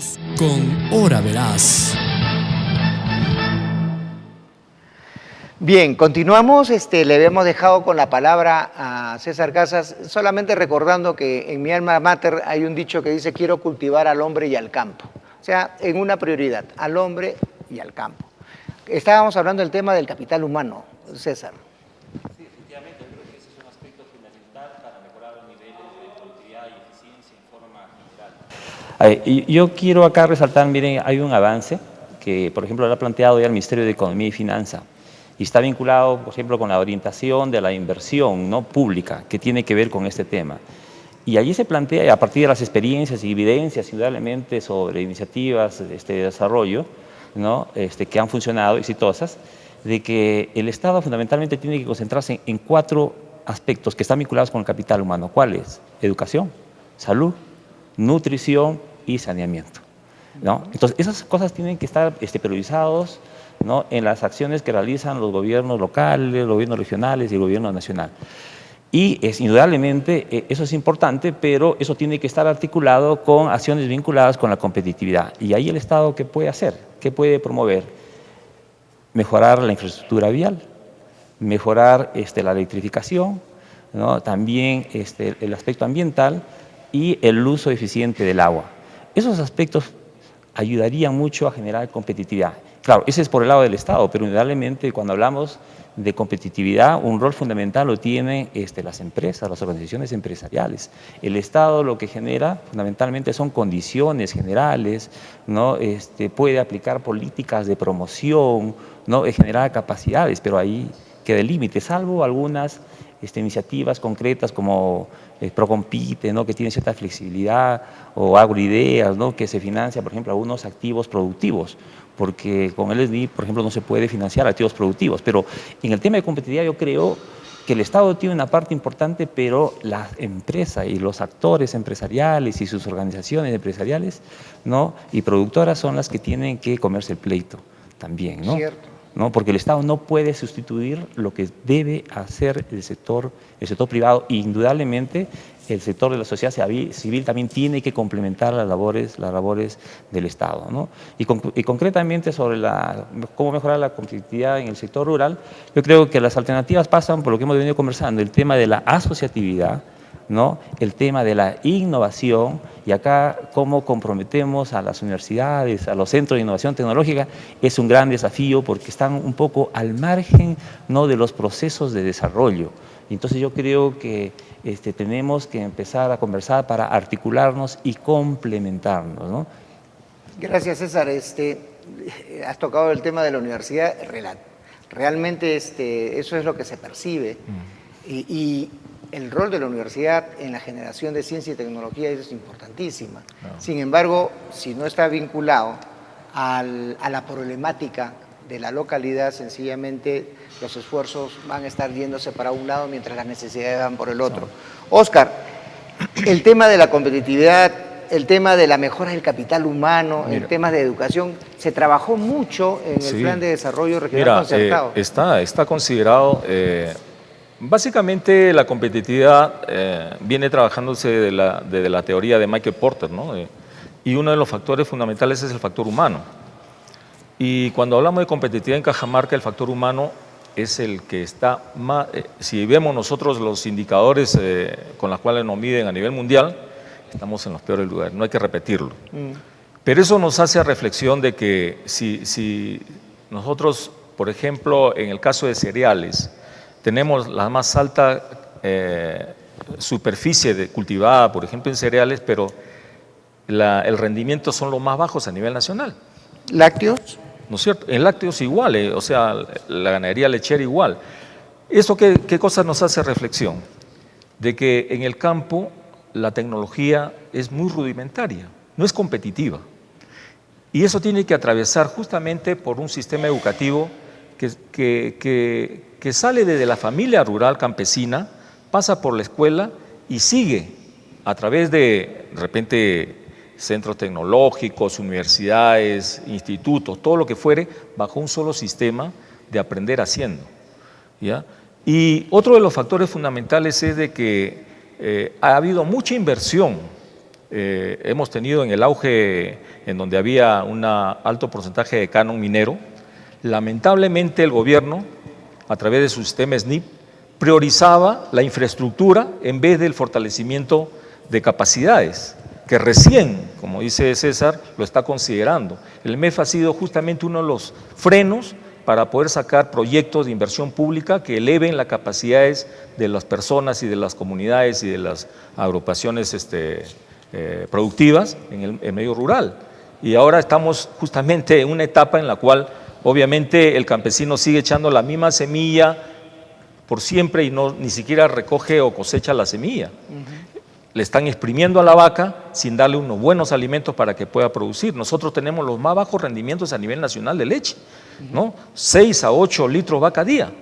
Continuamos con Hora Veraz. Bien, continuamos. Le habíamos dejado con la palabra a César Casas, solamente recordando que en mi alma mater hay un dicho que dice: quiero cultivar al hombre y al campo. O sea, en una prioridad, al hombre y al campo. Estábamos hablando del tema del capital humano, César. Sí, efectivamente, yo creo que ese es un aspecto fundamental para mejorar los niveles de productividad y eficiencia en forma general. Yo quiero acá resaltar, miren, hay un avance que, por ejemplo, lo ha planteado ya el Ministerio de Economía y Finanza, y está vinculado, por ejemplo, con la orientación de la inversión, ¿no?, pública, que tiene que ver con este tema. Y allí se plantea, a partir de las experiencias y evidencias, indudablemente, sobre iniciativas de desarrollo, ¿no?, que han funcionado, exitosas, de que el Estado fundamentalmente tiene que concentrarse en 4 aspectos que están vinculados con el capital humano. ¿Cuáles? Educación, salud, nutrición y saneamiento, ¿no? Entonces, esas cosas tienen que estar priorizados, ¿no?, en las acciones que realizan los gobiernos locales, los gobiernos regionales y el gobierno nacional. Y indudablemente eso es importante, pero eso tiene que estar articulado con acciones vinculadas con la competitividad. Y ahí el Estado, ¿qué puede hacer? ¿Qué puede promover? Mejorar la infraestructura vial, mejorar la electrificación, ¿no?, también el aspecto ambiental y el uso eficiente del agua. Esos aspectos ayudarían mucho a generar competitividad. Claro, ese es por el lado del Estado, pero indudablemente cuando hablamos de competitividad, un rol fundamental lo tienen las empresas, las organizaciones empresariales. El Estado lo que genera fundamentalmente son condiciones generales, ¿no?, puede aplicar políticas de promoción, ¿no?, generar capacidades, pero ahí queda el límite, salvo algunas iniciativas concretas como Procompite, ¿no?, que tiene cierta flexibilidad, o Agroideas, ¿no?, que se financia, por ejemplo, algunos activos productivos, porque con el SNI, por ejemplo, no se puede financiar activos productivos. Pero en el tema de competitividad yo creo que el Estado tiene una parte importante, pero la empresa y los actores empresariales y sus organizaciones empresariales, ¿no?, y productoras son las que tienen que comerse el pleito también, ¿no? Cierto. ¿No? Porque el Estado no puede sustituir lo que debe hacer el sector privado. E indudablemente el sector de la sociedad civil también tiene que complementar las labores del Estado, ¿no? Y concretamente sobre cómo mejorar la competitividad en el sector rural, yo creo que las alternativas pasan por lo que hemos venido conversando, el tema de la asociatividad, ¿no?, el tema de la innovación, y acá cómo comprometemos a las universidades, a los centros de innovación tecnológica, es un gran desafío porque están un poco al margen, ¿no?, de los procesos de desarrollo. Entonces yo creo que tenemos que empezar a conversar para articularnos y complementarnos, ¿no? Gracias, César. Has tocado el tema de la universidad. Realmente eso es lo que se percibe. Y el rol de la universidad en la generación de ciencia y tecnología es importantísima. No. Sin embargo, si no está vinculado a la problemática de la localidad, sencillamente los esfuerzos van a estar yéndose para un lado mientras las necesidades van por el otro. No. Óscar, el tema de la competitividad, el tema de la mejora del capital humano, el tema de educación, se trabajó mucho en el plan de desarrollo regional concertado. Está considerado. Básicamente la competitividad viene trabajándose desde la teoría de Michael Porter, ¿no? Y uno de los factores fundamentales es el factor humano. Y cuando hablamos de competitividad en Cajamarca, el factor humano es el que está más… si vemos nosotros los indicadores con los cuales nos miden a nivel mundial, estamos en los peores lugares, no hay que repetirlo. Pero eso nos hace reflexión de que si nosotros, por ejemplo, en el caso de cereales, tenemos la más alta superficie cultivada, por ejemplo, en cereales, pero el rendimiento son los más bajos a nivel nacional. ¿Lácteos? ¿No es cierto? En lácteos igual, o sea, la ganadería lechera igual. ¿Eso qué cosa nos hace reflexión? De que en el campo la tecnología es muy rudimentaria, no es competitiva. Y eso tiene que atravesar justamente por un sistema educativo que sale desde la familia rural campesina, pasa por la escuela y sigue a través de repente centros tecnológicos, universidades, institutos, todo lo que fuere, bajo un solo sistema de aprender haciendo, ¿ya? Y otro de los factores fundamentales es de que ha habido mucha inversión hemos tenido en el auge en donde había un alto porcentaje de canon minero, lamentablemente el gobierno, a través de su sistema SNIP, priorizaba la infraestructura en vez del fortalecimiento de capacidades, que recién, como dice César, lo está considerando. El MEF ha sido justamente uno de los frenos para poder sacar proyectos de inversión pública que eleven las capacidades de las personas y de las comunidades y de las agrupaciones productivas en el medio rural. Y ahora estamos justamente en una etapa en la cual obviamente el campesino sigue echando la misma semilla por siempre y ni siquiera recoge o cosecha la semilla. Le están exprimiendo a la vaca sin darle unos buenos alimentos para que pueda producir. Nosotros tenemos los más bajos rendimientos a nivel nacional de leche, ¿no? 6 a 8 litros vaca día,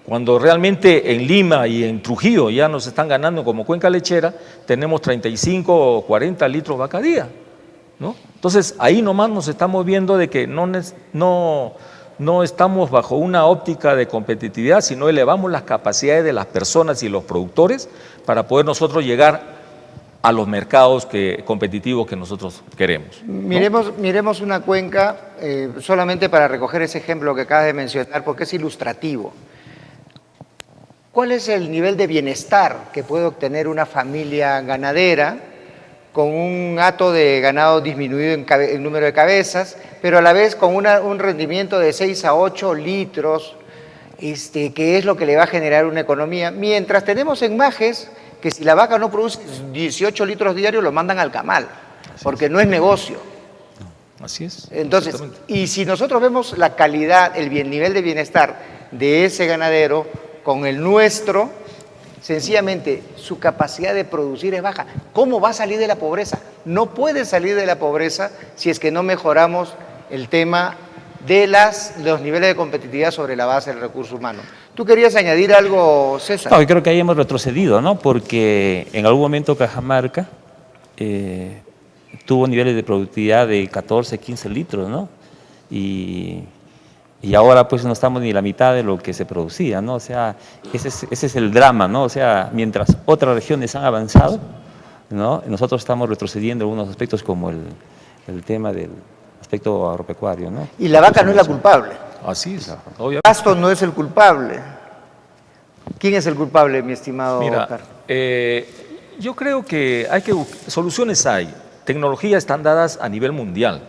cuando realmente en Lima y en Trujillo ya nos están ganando como cuenca lechera, tenemos 35 o 40 litros vaca día, ¿no? Entonces ahí nomás nos estamos viendo de que no estamos bajo una óptica de competitividad, sino elevamos las capacidades de las personas y los productores para poder nosotros llegar a los mercados competitivos que nosotros queremos, ¿no? Miremos una cuenca, solamente para recoger ese ejemplo que acabas de mencionar, porque es ilustrativo. ¿Cuál es el nivel de bienestar que puede obtener una familia ganadera con un hato de ganado disminuido en número de cabezas, pero a la vez con un rendimiento de 6 a 8 litros, que es lo que le va a generar una economía? Mientras tenemos en Majes que si la vaca no produce 18 litros diarios, lo mandan al camal, porque no es negocio. Así es. Entonces, y si nosotros vemos la calidad, el nivel de bienestar de ese ganadero con el nuestro, sencillamente su capacidad de producir es baja. ¿Cómo va a salir de la pobreza? No puede salir de la pobreza si es que no mejoramos el tema de los niveles de competitividad sobre la base del recurso humano. ¿Tú querías añadir algo, César? No, yo creo que ahí hemos retrocedido, ¿no? Porque en algún momento Cajamarca tuvo niveles de productividad de 14, 15 litros, ¿no? Y ahora pues no estamos ni la mitad de lo que se producía, ¿no? O sea, ese es el drama, ¿no? O sea, mientras otras regiones han avanzado, ¿no? Nosotros estamos retrocediendo en algunos aspectos como el tema del aspecto agropecuario, ¿no? Y la vaca no es la culpable. Así es, obviamente. Pasto no es el culpable. ¿Quién es el culpable, mi estimado Oscar? Yo creo que soluciones hay, tecnologías están dadas a nivel mundial.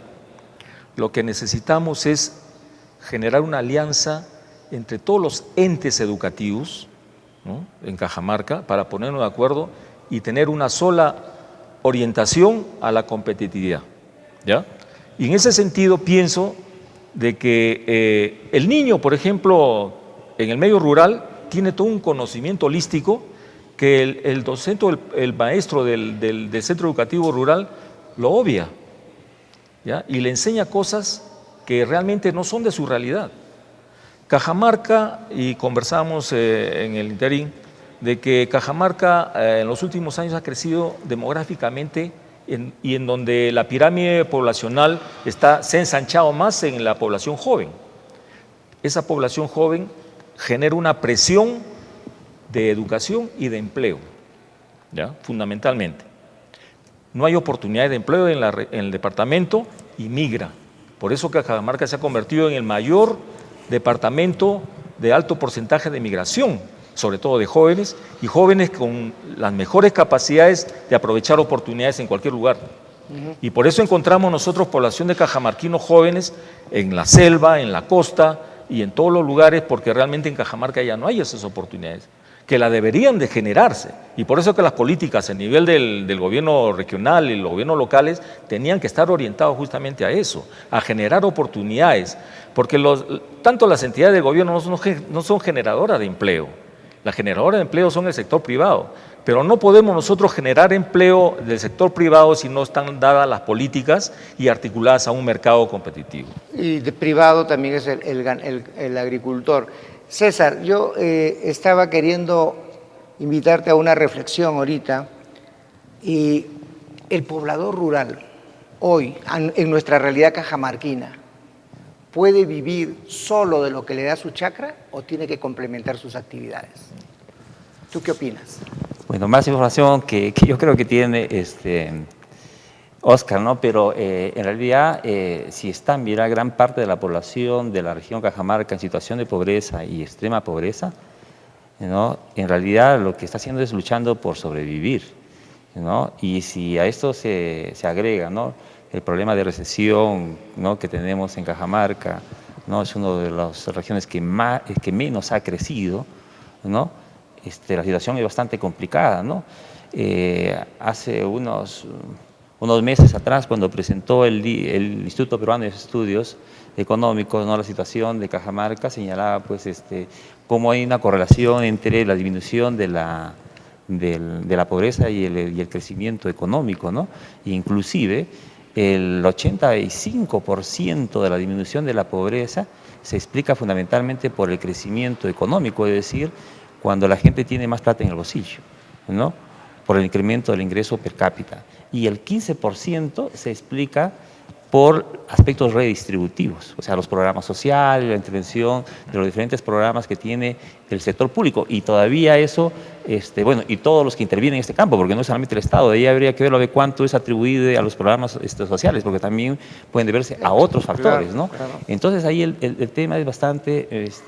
Lo que necesitamos es generar una alianza entre todos los entes educativos, ¿no?, en Cajamarca, para ponernos de acuerdo y tener una sola orientación a la competitividad, ¿ya? Y en ese sentido pienso de que el niño, por ejemplo, en el medio rural, tiene todo un conocimiento holístico que el docente o el maestro del centro educativo rural lo obvia, ¿ya? Y le enseña cosas que realmente no son de su realidad. Cajamarca, y conversamos en el interín, de que Cajamarca en los últimos años ha crecido demográficamente y en donde la pirámide poblacional se ha ensanchado más en la población joven. Esa población joven genera una presión de educación y de empleo, ¿ya? Fundamentalmente. No hay oportunidades de empleo en el departamento y migra. Por eso que Cajamarca se ha convertido en el mayor departamento de alto porcentaje de migración, sobre todo de jóvenes, y jóvenes con las mejores capacidades de aprovechar oportunidades en cualquier lugar. Y por eso encontramos nosotros población de cajamarquinos jóvenes en la selva, en la costa y en todos los lugares, porque realmente en Cajamarca ya no hay esas oportunidades, que la deberían de generarse. Y por eso que las políticas a nivel del gobierno regional y los gobiernos locales tenían que estar orientados justamente a eso, a generar oportunidades, porque tanto las entidades del gobierno no son generadoras de empleo. Las generadoras de empleo son el sector privado, pero no podemos nosotros generar empleo del sector privado si no están dadas las políticas y articuladas a un mercado competitivo. Y de privado también es el agricultor. César, yo estaba queriendo invitarte a una reflexión ahorita, y el poblador rural hoy, en nuestra realidad cajamarquina, ¿puede vivir solo de lo que le da su chacra o tiene que complementar sus actividades? ¿Tú qué opinas? Bueno, más información que yo creo que tiene Oscar, ¿no? Pero en realidad, si está, mira, gran parte de la población de la región Cajamarca en situación de pobreza y extrema pobreza, ¿no? En realidad lo que está haciendo es luchando por sobrevivir, ¿no? Y si a esto se agrega, ¿no?, el problema de recesión, ¿no?, que tenemos en Cajamarca, ¿no?, es una de las regiones que menos ha crecido, ¿no? La situación es bastante complicada, ¿no? Hace unos meses atrás, cuando presentó el Instituto Peruano de Estudios Económicos, ¿no?, la situación de Cajamarca, señalaba pues cómo hay una correlación entre la disminución de la pobreza y el crecimiento económico, ¿no? Inclusive el 85% de la disminución de la pobreza se explica fundamentalmente por el crecimiento económico, es decir, cuando la gente tiene más plata en el bolsillo, ¿no?, por el incremento del ingreso per cápita. Y el 15% se explica por aspectos redistributivos, o sea, los programas sociales, la intervención de los diferentes programas que tiene el sector público. Y todavía eso, bueno, y todos los que intervienen en este campo, porque no es solamente el Estado, de ahí habría que verlo de cuánto es atribuido a los programas sociales, porque también pueden deberse a otros factores, ¿no? Claro. Entonces ahí el tema es bastante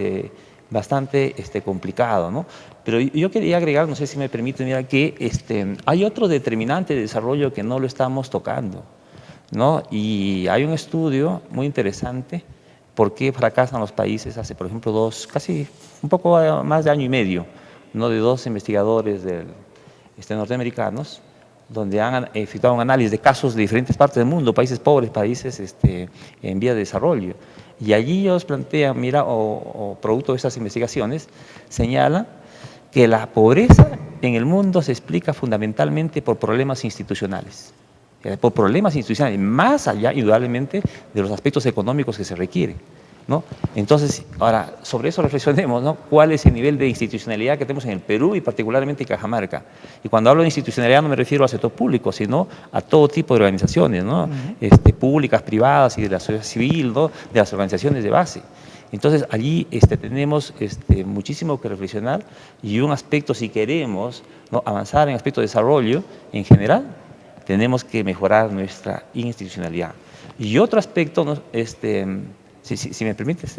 complicado, ¿no? Pero yo quería agregar, no sé si me permiten, mira, que hay otro determinante de desarrollo que no lo estamos tocando, ¿no? Y hay un estudio muy interesante, por qué fracasan los países, hace por ejemplo casi un poco más de año y medio, ¿no?, de 2 investigadores norteamericanos, donde han efectuado un análisis de casos de diferentes partes del mundo, países pobres, países en vía de desarrollo. Y allí ellos plantean, mira, o producto de estas investigaciones, señalan que la pobreza en el mundo se explica fundamentalmente por problemas institucionales. Por problemas institucionales, más allá, indudablemente, de los aspectos económicos que se requieren, ¿no? Entonces, ahora, sobre eso reflexionemos, ¿no? ¿Cuál es el nivel de institucionalidad que tenemos en el Perú y particularmente en Cajamarca? Y cuando hablo de institucionalidad no me refiero al sector público, sino a todo tipo de organizaciones, ¿no? Públicas, privadas y de la sociedad civil, ¿no?, de las organizaciones de base. Entonces, allí tenemos muchísimo que reflexionar y un aspecto, si queremos, ¿no?, avanzar en aspecto de desarrollo en general, tenemos que mejorar nuestra institucionalidad. Y otro aspecto, ¿no?, si me permites,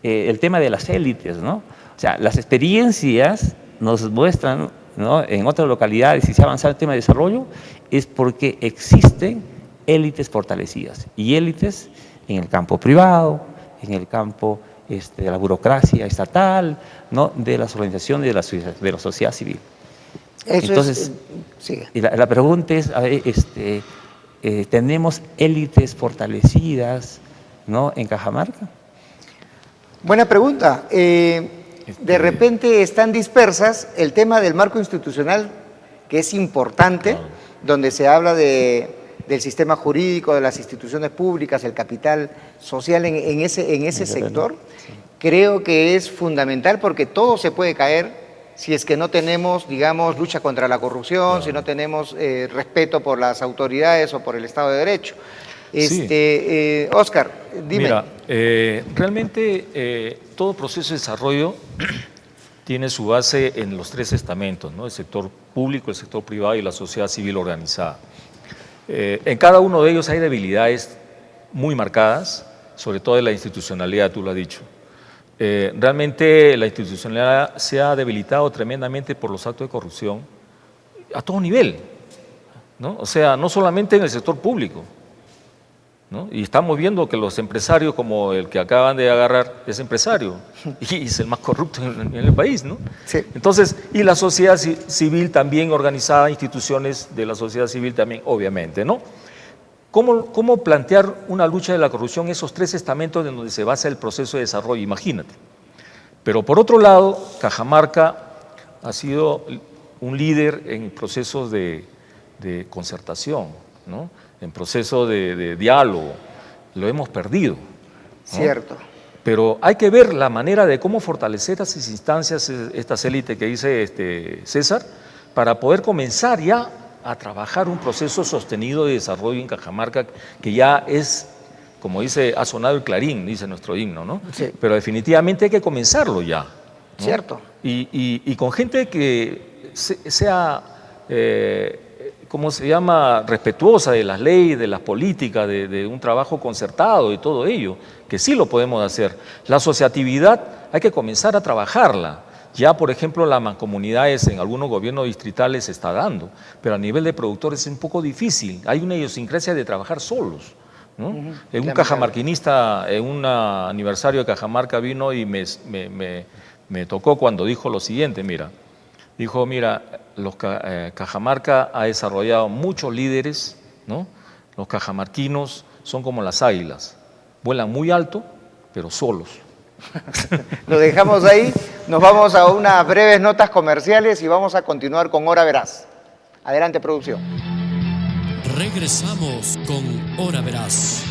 el tema de las élites, ¿no? O sea, las experiencias nos muestran, ¿no?, en otras localidades, si se ha avanzado en el tema de desarrollo, es porque existen élites fortalecidas, y élites en el campo privado, en el campo de la burocracia estatal, ¿no?, de las organizaciones de la sociedad civil. Entonces, la pregunta es, ¿tenemos élites fortalecidas, ¿no?, en Cajamarca? Buena pregunta. De repente están dispersas. El tema del marco institucional, que es importante, donde se habla del sistema jurídico, de las instituciones públicas, el capital social en ese sector, creo que es fundamental, porque todo se puede caer si es que no tenemos, digamos, lucha contra la corrupción, si no tenemos respeto por las autoridades o por el Estado de Derecho. Oscar, dime. Mira, realmente todo proceso de desarrollo tiene su base en los 3 estamentos, ¿no?, el sector público, el sector privado y la sociedad civil organizada. En cada uno de ellos hay debilidades muy marcadas, sobre todo en la institucionalidad, tú lo has dicho. Realmente la institucionalidad se ha debilitado tremendamente por los actos de corrupción a todo nivel, ¿no? O sea, no solamente en el sector público, ¿no? Y estamos viendo que los empresarios, como el que acaban de agarrar, es empresario y es el más corrupto en el país, ¿no? Sí. Entonces, y la sociedad civil también organizada, instituciones de la sociedad civil también, obviamente, ¿no? ¿Cómo plantear una lucha de la corrupción en esos 3 estamentos en donde se basa el proceso de desarrollo? Imagínate. Pero por otro lado, Cajamarca ha sido un líder en procesos de concertación, ¿no?, en procesos de diálogo. Lo hemos perdido, ¿no? Cierto. Pero hay que ver la manera de cómo fortalecer esas instancias, estas élites que dice César, para poder comenzar ya a trabajar un proceso sostenido de desarrollo en Cajamarca, que ya es, como dice, ha sonado el clarín, dice nuestro himno, ¿no? Sí. Pero definitivamente hay que comenzarlo ya, ¿no? Cierto. Y con gente que sea ¿cómo se llama?, respetuosa de las leyes, de las políticas, de un trabajo concertado y todo ello, que sí lo podemos hacer. La asociatividad hay que comenzar a trabajarla. Ya, por ejemplo, las mancomunidades en algunos gobiernos distritales se está dando, pero a nivel de productores es un poco difícil. Hay una idiosincrasia de trabajar solos, ¿no? Un cajamarquinista, en un aniversario de Cajamarca vino y me tocó cuando dijo lo siguiente, dijo, Cajamarca ha desarrollado muchos líderes, ¿no? Los cajamarquinos son como las águilas, vuelan muy alto, pero solos. Lo dejamos ahí, nos vamos a unas breves notas comerciales y vamos a continuar con Hora Veraz. Adelante, producción. Regresamos con Hora Veraz.